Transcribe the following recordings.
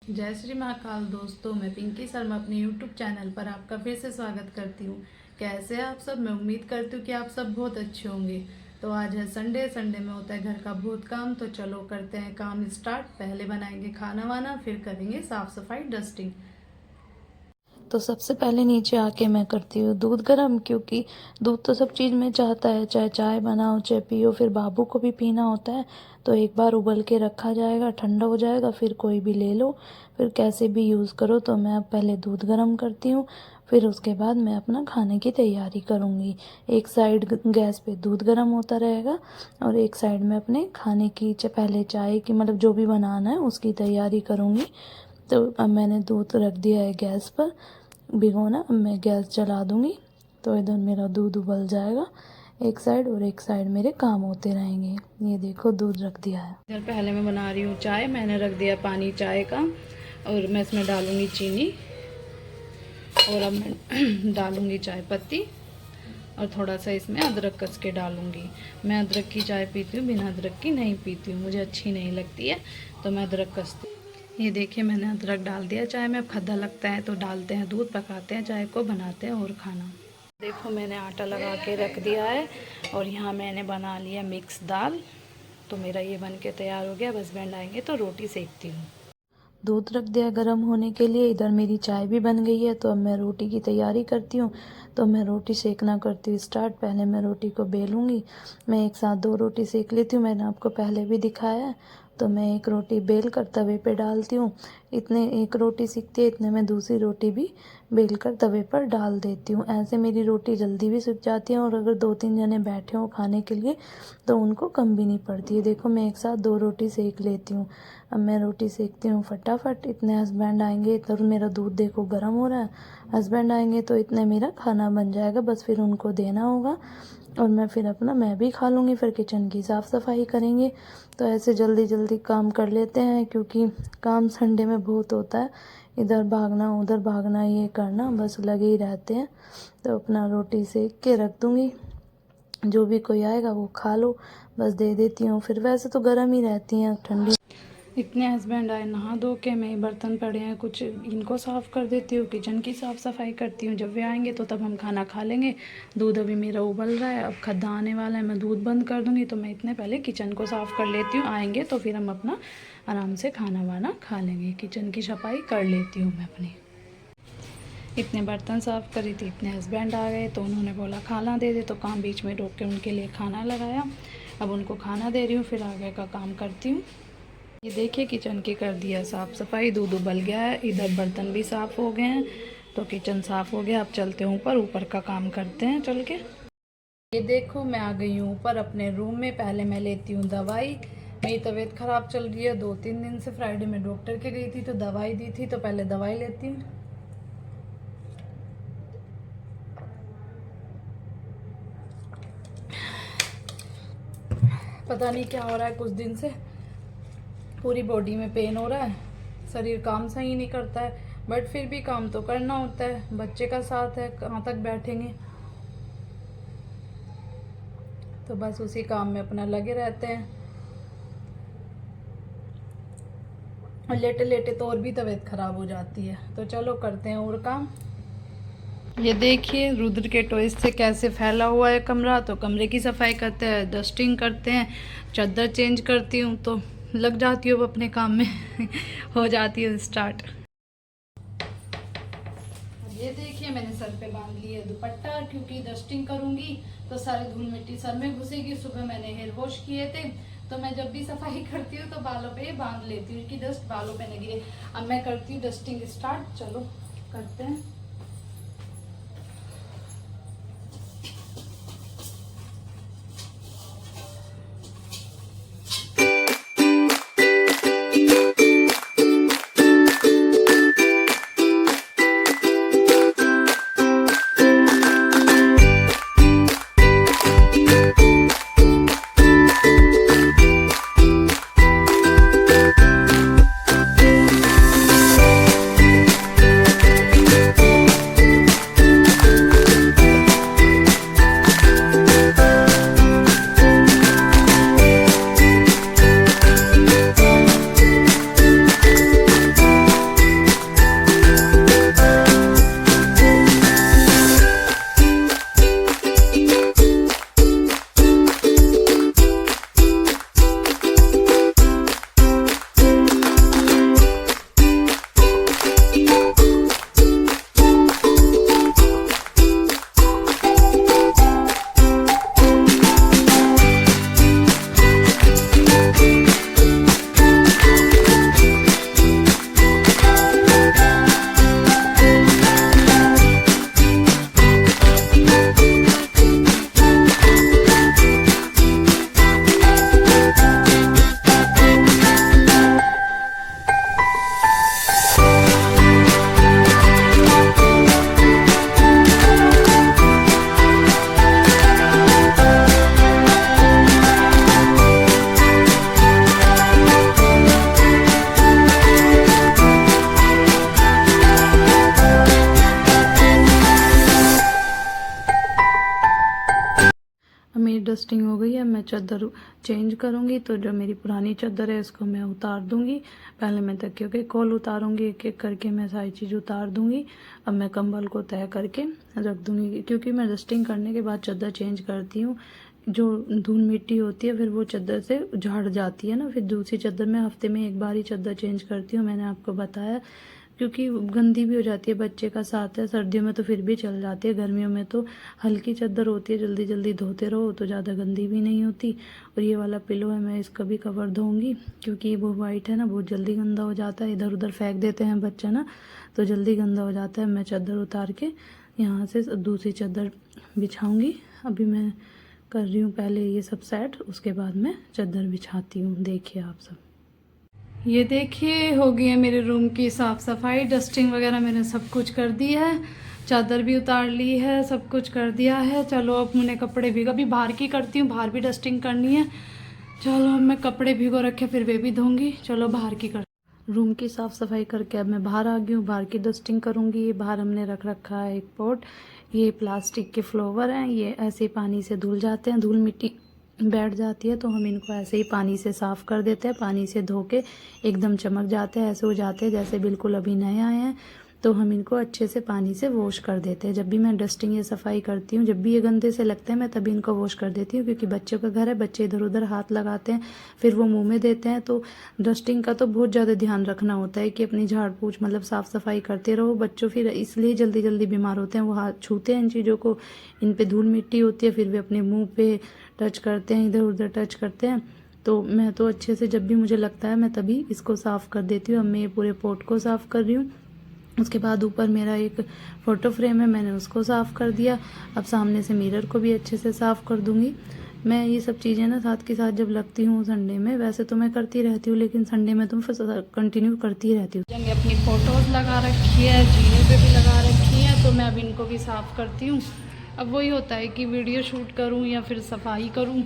जय श्री महाकाल दोस्तों, मैं पिंकी शर्मा अपने यूट्यूब चैनल पर आपका फिर से स्वागत करती हूँ। कैसे हैं आप सब? मैं उम्मीद करती हूँ कि आप सब बहुत अच्छे होंगे। तो आज है संडे। संडे में होता है घर का बहुत काम, तो चलो करते हैं काम स्टार्ट। पहले बनाएंगे खाना वाना, फिर करेंगे साफ सफाई डस्टिंग। तो सबसे पहले नीचे आके मैं करती हूँ दूध गर्म, क्योंकि दूध तो सब चीज़ में चाहता है, चाहे चाय बनाओ चाहे पियो, फिर बाबू को भी पीना होता है। तो एक बार उबल के रखा जाएगा, ठंडा हो जाएगा, फिर कोई भी ले लो, फिर कैसे भी यूज़ करो। तो मैं अब पहले दूध गर्म करती हूँ, फिर उसके बाद मैं अपना खाने की तैयारी करूँगी। एक साइड गैस पे दूध गर्म होता रहेगा और एक साइड में अपने खाने की पहले चाय की मतलब जो भी बनाना है उसकी तैयारी करूँगी। तो अब मैंने दूध रख दिया है गैस पर भिगोना। अब मैं गैस जला दूँगी, तो इधर मेरा दूध उबल जाएगा एक साइड, और एक साइड मेरे काम होते रहेंगे। ये देखो दूध रख दिया है। इधर पहले मैं बना रही हूँ चाय। मैंने रख दिया पानी चाय का, और मैं इसमें डालूँगी चीनी, और अब मैं डालूँगी चाय पत्ती, और थोड़ा सा इसमें अदरक कस के डालूँगी। मैं अदरक की चाय पीती हूँ, बिना अदरक की नहीं पीती हूँ, मुझे अच्छी नहीं लगती है, तो मैं अदरक कसती हूँ। ये देखिए मैंने अदरक डाल दिया चाय में। अब खद्दा लगता है तो डालते हैं दूध, पकाते हैं चाय को, बनाते हैं और खाना। देखो मैंने आटा लगा के रख दिया है, और यहाँ मैंने बना लिया मिक्स दाल। तो मेरा ये बन के तैयार हो गया। बस हस्बैंड आएंगे तो रोटी सेकती हूँ। दूध रख दिया गर्म होने के लिए। इधर मेरी चाय भी बन गई है, तो अब मैं रोटी की तैयारी करती हूँ। तो मैं रोटी सेकना करती हूँ स्टार्ट। पहले मैं रोटी को बेलूँगी। मैं एक साथ 2 रोटी सेक लेती हूँ, मैंने आपको पहले भी दिखाया है। तो मैं एक रोटी बेल कर तवे पे डालती हूँ। इतने एक रोटी सीखती है, इतने में दूसरी रोटी भी बेल कर तवे पर डाल देती हूँ। ऐसे मेरी रोटी जल्दी भी सूख जाती है, और अगर 2-3 जने बैठे हों खाने के लिए तो उनको कम भी नहीं पड़ती है। देखो मैं एक साथ 2 रोटी सेक लेती हूँ। अब मैं रोटी सेकती हूँ फटाफट। इतने हस्बैंड आएंगे, इधर मेरा दूध देखो गर्म हो रहा है। हस्बैंड आएंगे तो इतने मेरा खाना बन जाएगा, बस फिर उनको देना होगा, और मैं भी खा लूँगी। फिर किचन की साफ़ सफाई करेंगे। तो ऐसे जल्दी जल्दी काम कर लेते हैं, क्योंकि काम संडे में बहुत होता है। इधर भागना उधर भागना, ये करना, बस लगे ही रहते हैं। तो अपना रोटी सेक के रख दूँगी, जो भी कोई आएगा वो खा लो, बस दे देती हूँ। फिर वैसे तो गर्म ही रहती हैं, ठंडी। इतने हस्बैंड आए, नहा धो के मैं बर्तन पड़े हैं कुछ, इनको साफ़ कर देती हूँ, किचन की साफ़ सफाई करती हूँ। जब वे आएंगे तो तब हम खाना खा लेंगे। दूध अभी मेरा उबल रहा है, अब खद्दा आने वाला है, मैं दूध बंद कर दूँगी। तो मैं इतने पहले किचन को साफ़ कर लेती हूँ। आएंगे तो फिर हम अपना आराम से खाना वाना खा लेंगे। किचन की सफाई कर लेती हूँ मैं अपनी। इतने बर्तन साफ़ करी थी, इतने हस्बैंड आ गए, तो उन्होंने बोला खाना दे दे, तो काम बीच में रोक के उनके लिए खाना लगाया। अब उनको खाना दे रही हूँ, फिर आगे का काम करती हूँ। ये देखिए किचन की कर दिया साफ़ सफाई, दूध उबल गया है, इधर बर्तन भी साफ़ हो गए हैं, तो किचन साफ़ हो गया। अब चलते हैं ऊपर, ऊपर का काम करते हैं चल के। ये देखो मैं आ गई हूँ ऊपर अपने रूम में। पहले मैं लेती हूँ दवाई। मेरी तबीयत ख़राब चल रही है 2-3 दिन से। फ्राइडे में डॉक्टर के गई थी तो दवाई दी थी, तो पहले दवाई लेती हूँ। पता नहीं क्या हो रहा है, कुछ दिन से पूरी बॉडी में पेन हो रहा है, शरीर काम सही नहीं करता है, बट फिर भी काम तो करना होता है। बच्चे का साथ है, कहाँ तक बैठेंगे, तो बस उसी काम में अपना लगे रहते हैं। और लेटे लेटे तो और भी तबीयत खराब हो जाती है। तो चलो करते हैं और काम। ये देखिए रुद्र के टॉयज से कैसे फैला हुआ है कमरा। तो कमरे की सफाई करते हैं, डस्टिंग करते हैं, चादर चेंज करती हूँ, तो लग जाती हूँ अपने काम में हो जाती है स्टार्ट। ये देखिए मैंने सर पे बांध लिया दुपट्टा, क्योंकि डस्टिंग करूंगी तो सारी धूल मिट्टी सर में घुसेगी। सुबह मैंने हेयर वॉश किए थे, तो मैं जब भी सफाई करती हूँ तो बालों पे बांध लेती हूँ कि डस्ट बालों पे न गिरे। अब मैं करती हूँ डस्टिंग स्टार्ट, चलो करते हैं। डस्टिंग हो गई है, मैं चादर चेंज करूँगी। तो जो मेरी पुरानी चादर है इसको मैं उतार दूँगी। पहले मैं तकियों के खोल उतारूँगी, एक एक करके मैं सारी चीज़ उतार दूँगी। अब मैं कंबल को तय करके रख दूँगी, क्योंकि मैं डस्टिंग करने के बाद चादर चेंज करती हूँ। जो धूल मिट्टी होती है फिर वो चादर से झाड़ जाती है ना, फिर दूसरी चादर में हफ्ते में एक बार ही चादर चेंज करती हूँ, मैंने आपको बताया। क्योंकि गंदी भी हो जाती है, बच्चे का साथ है, सर्दियों में तो फिर भी चल जाती है, गर्मियों में तो हल्की चादर होती है, जल्दी जल्दी धोते रहो तो ज़्यादा गंदी भी नहीं होती। और ये वाला पिलो है, मैं इसका भी कवर धोऊंगी, क्योंकि वो वाइट है ना, बहुत जल्दी गंदा हो जाता है, इधर उधर फेंक देते हैं बच्चे ना, तो जल्दी गंदा हो जाता है। मैं चादर उतार के यहाँ से दूसरी चादर बिछाऊँगी। अभी मैं कर रही हूँ पहले ये सब सेट, उसके बाद मैं चादर बिछाती हूँ। देखिए आप सब, ये देखिए हो गई है मेरे रूम की साफ़ सफाई, डस्टिंग वगैरह मैंने सब कुछ कर दी है, चादर भी उतार ली है, सब कुछ कर दिया है। चलो अब मैंने कपड़े भी अभी बाहर की करती हूँ, बाहर भी डस्टिंग करनी है। चलो अब मैं कपड़े भिगो रखे, फिर वे भी धोंगी। चलो बाहर की कर, रूम की साफ़ सफाई करके अब मैं बाहर आ गई हूँ, बाहर की डस्टिंग करूँगी। बाहर हमने रख रखा है एक पॉट, ये प्लास्टिक के फ्लावर हैं, ये ऐसे पानी से धुल जाते हैं, धूल मिट्टी बैठ जाती है तो हम इनको ऐसे ही पानी से साफ़ कर देते हैं। पानी से धो के एकदम चमक जाते हैं, ऐसे हो जाते हैं जैसे बिल्कुल अभी नए आए हैं। तो हम इनको अच्छे से पानी से वॉश कर देते हैं। जब भी मैं डस्टिंग या सफाई करती हूँ, जब भी ये गंदे से लगते हैं मैं तभी इनको वॉश कर देती हूँ, क्योंकि बच्चों का घर है, बच्चे इधर उधर हाथ लगाते हैं, फिर वो मुंह में देते हैं। तो डस्टिंग का तो बहुत ज़्यादा ध्यान रखना होता है कि अपनी झाड़ पूछ मतलब साफ़ सफाई करते रहो। बच्चों फिर इसलिए जल्दी जल्दी बीमार होते हैं, वो हाथ छूते हैं इन चीज़ों को, इन पे धूल मिट्टी होती है, फिर वे अपने मुँह पे टच करते हैं, इधर उधर टच करते हैं। तो मैं तो अच्छे से जब भी मुझे लगता है मैं तभी इसको साफ़ कर देती हूँ। अब मैं ये पूरे पॉट को साफ़ कर रही हूँ। उसके बाद ऊपर मेरा एक फ़ोटो फ्रेम है, मैंने उसको साफ़ कर दिया। अब सामने से मिरर को भी अच्छे से साफ़ कर दूँगी। मैं ये सब चीज़ें ना साथ के साथ जब लगती हूँ संडे में, वैसे तो मैं करती रहती हूँ, लेकिन संडे में तो मैं कंटिन्यू करती रहती हूँ। जंग अपनी फ़ोटोज़ लगा रखी है, जीने पे भी लगा रखी है, तो मैं अब इनको भी साफ़ करती हूँ। अब वही होता है कि वीडियो शूट करूँ या फिर सफाई करूँ,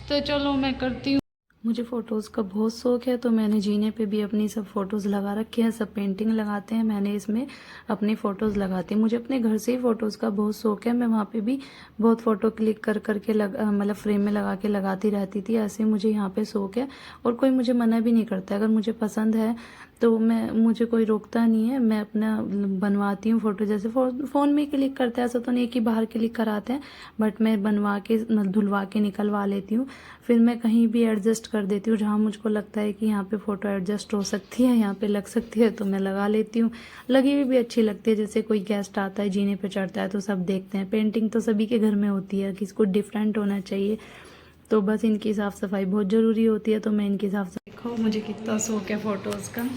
तो चलो मैं करती हूँ। मुझे फ़ोटोज़ का बहुत शौक़ है, तो मैंने जीने पे भी अपनी सब फ़ोटोज़ लगा रखी हैं। सब पेंटिंग लगाते हैं, मैंने इसमें अपनी फ़ोटोज़ लगाती हूँ। मुझे अपने घर से ही फ़ोटोज़ का बहुत शौक़ है, मैं वहाँ पे भी बहुत फ़ोटो क्लिक कर करके मतलब फ्रेम में लगा के लगाती रहती थी। ऐसे मुझे यहाँ पे शौक़ है, और कोई मुझे मना भी नहीं करता। अगर मुझे पसंद है तो मुझे कोई रोकता नहीं है, मैं अपना बनवाती हूँ फ़ोटो। जैसे फ़ोन में क्लिक करते हैं, ऐसा तो नहीं कि बाहर क्लिक कराते हैं, बट मैं बनवा के धुलवा के निकलवा लेती हूँ। फिर मैं कहीं भी एडजस्ट कर देती हूँ, जहाँ मुझको लगता है कि यहाँ पे फ़ोटो एडजस्ट हो सकती है, यहाँ पे लग सकती है, तो मैं लगा लेती हूँ। लगी हुई भी अच्छी लगती है। जैसे कोई गेस्ट आता है, जीने पे चढ़ता है, तो सब देखते हैं। पेंटिंग तो सभी के घर में होती है, किसी को डिफरेंट होना चाहिए, तो बस इनकी साफ़ सफाई बहुत ज़रूरी होती है। तो मैं इनकी साफ़ सफाई, देखो मुझे कितना शौक़ है फ़ोटोज़ का।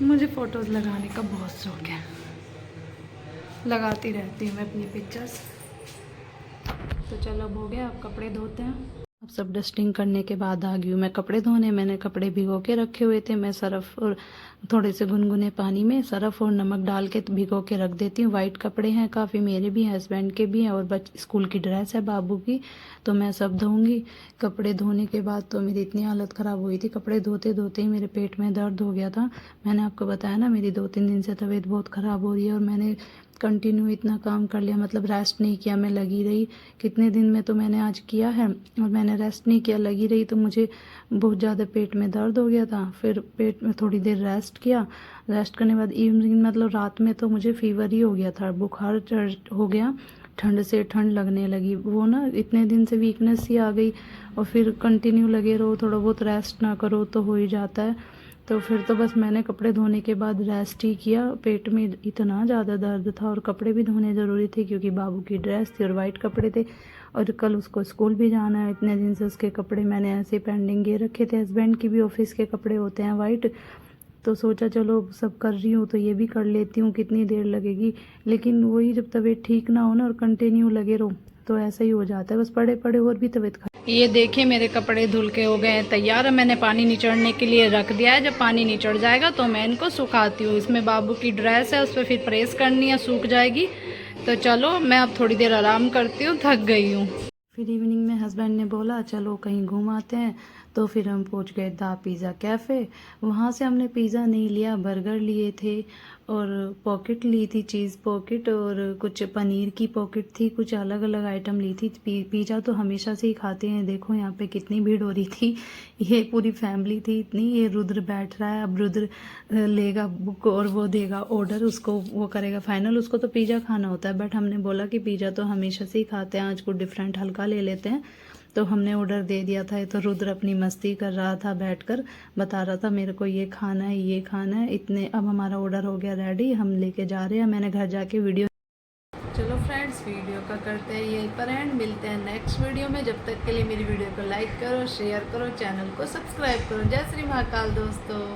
मुझे फ़ोटोज़ लगाने का बहुत शौक़ है, लगाती रहती हूँ मैं अपनी पिक्चर्स। तो चलो अब हो गया, अब कपड़े धोते हैं। अब सब डस्टिंग करने के बाद आ गई हूँ मैं कपड़े धोने। मैंने कपड़े भिगो के रखे हुए थे, मैं सरफ़ और थोड़े से गुनगुने पानी में सरफ़ और नमक डाल के भिगो के रख देती हूँ। वाइट कपड़े हैं काफ़ी, मेरे भी हैं, हस्बैंड के भी हैं, और स्कूल की ड्रेस है बाबू की, तो मैं सब धोऊंगी। कपड़े धोने के बाद तो मेरी इतनी हालत ख़राब हुई थी, कपड़े धोते धोते ही मेरे पेट में दर्द हो गया था। मैंने आपको बताया ना, मेरी 2-3 दिन से तबीयत बहुत ख़राब हो रही है, और मैंने कंटिन्यू इतना काम कर लिया, मतलब रेस्ट नहीं किया, मैं लगी रही। कितने दिन में तो मैंने आज किया है, और मैंने रेस्ट नहीं किया, लगी रही, तो मुझे बहुत ज़्यादा पेट में दर्द हो गया था। फिर पेट में थोड़ी देर रेस्ट किया, रेस्ट करने के बाद इवनिंग मतलब रात में तो मुझे फीवर ही हो गया था, बुखार हो गया, ठंड से ठंड लगने लगी। वो ना इतने दिन से वीकनेस ही आ गई, और फिर कंटिन्यू लगे रहो, थोड़ा बहुत रेस्ट ना करो तो हो ही जाता है। तो फिर तो बस मैंने कपड़े धोने के बाद रेस्ट ही किया। पेट में इतना ज़्यादा दर्द था, और कपड़े भी धोने ज़रूरी थे, क्योंकि बाबू की ड्रेस थी और वाइट कपड़े थे, और कल उसको स्कूल भी जाना है। इतने दिन से उसके कपड़े मैंने ऐसे पेंडिंग ये रखे थे। हस्बैंड की भी ऑफिस के कपड़े होते हैं वाइट, तो सोचा चलो सब कर रही हूँ तो ये भी कर लेती हूँ, कितनी देर लगेगी। लेकिन वही, जब तबीयत ठीक ना हो ना और कंटिन्यू लगे रहो तो ऐसा ही हो जाता है, बस पड़े पड़े और भी तबीयत खराब। ये देखिए मेरे कपड़े धुल के हो गए हैं तैयार। मैंने पानी निचड़ने के लिए रख दिया है, जब पानी निचड़ जाएगा तो मैं इनको सुखाती हूँ। इसमें बाबू की ड्रेस है, उस पर फिर प्रेस करनी है, सूख जाएगी। तो चलो मैं अब थोड़ी देर आराम करती हूँ, थक गई हूँ। फिर इवनिंग में हस्बैंड ने बोला चलो कहीं घूम आते हैं, तो फिर हम पहुंच गए द पिज़्ज़ा कैफ़े। वहाँ से हमने पिज़्ज़ा नहीं लिया, बर्गर लिए थे और पॉकेट ली थी, चीज़ पॉकेट और कुछ पनीर की पॉकेट थी, कुछ अलग अलग आइटम ली थी। पिज़्ज़ा तो हमेशा से ही खाते हैं। देखो यहाँ पे कितनी भीड़ हो रही थी, ये पूरी फैमिली थी इतनी। ये रुद्र बैठ रहा है, अब रुद्र लेगा बुक और वो देगा ऑर्डर, उसको वो करेगा फाइनल। उसको तो पिज़्ज़ा खाना होता है, बट हमने बोला कि पिज़्ज़ा तो हमेशा से ही खाते हैं, आज कुछ डिफरेंट हल्का ले लेते हैं। तो हमने ऑर्डर दे दिया था। तो रुद्र अपनी मस्ती कर रहा था, बैठकर बता रहा था मेरे को ये खाना है, ये खाना है। इतने अब हमारा ऑर्डर हो गया रेडी, हम लेके जा रहे हैं। मैंने घर जाके वीडियो। चलो फ्रेंड्स, वीडियो का करते हैं यहीं पर एंड, मिलते हैं नेक्स्ट वीडियो में। जब तक के लिए मेरी वीडियो को लाइक करो, शेयर करो, चैनल को सब्सक्राइब करो। जय श्री महाकाल दोस्तों।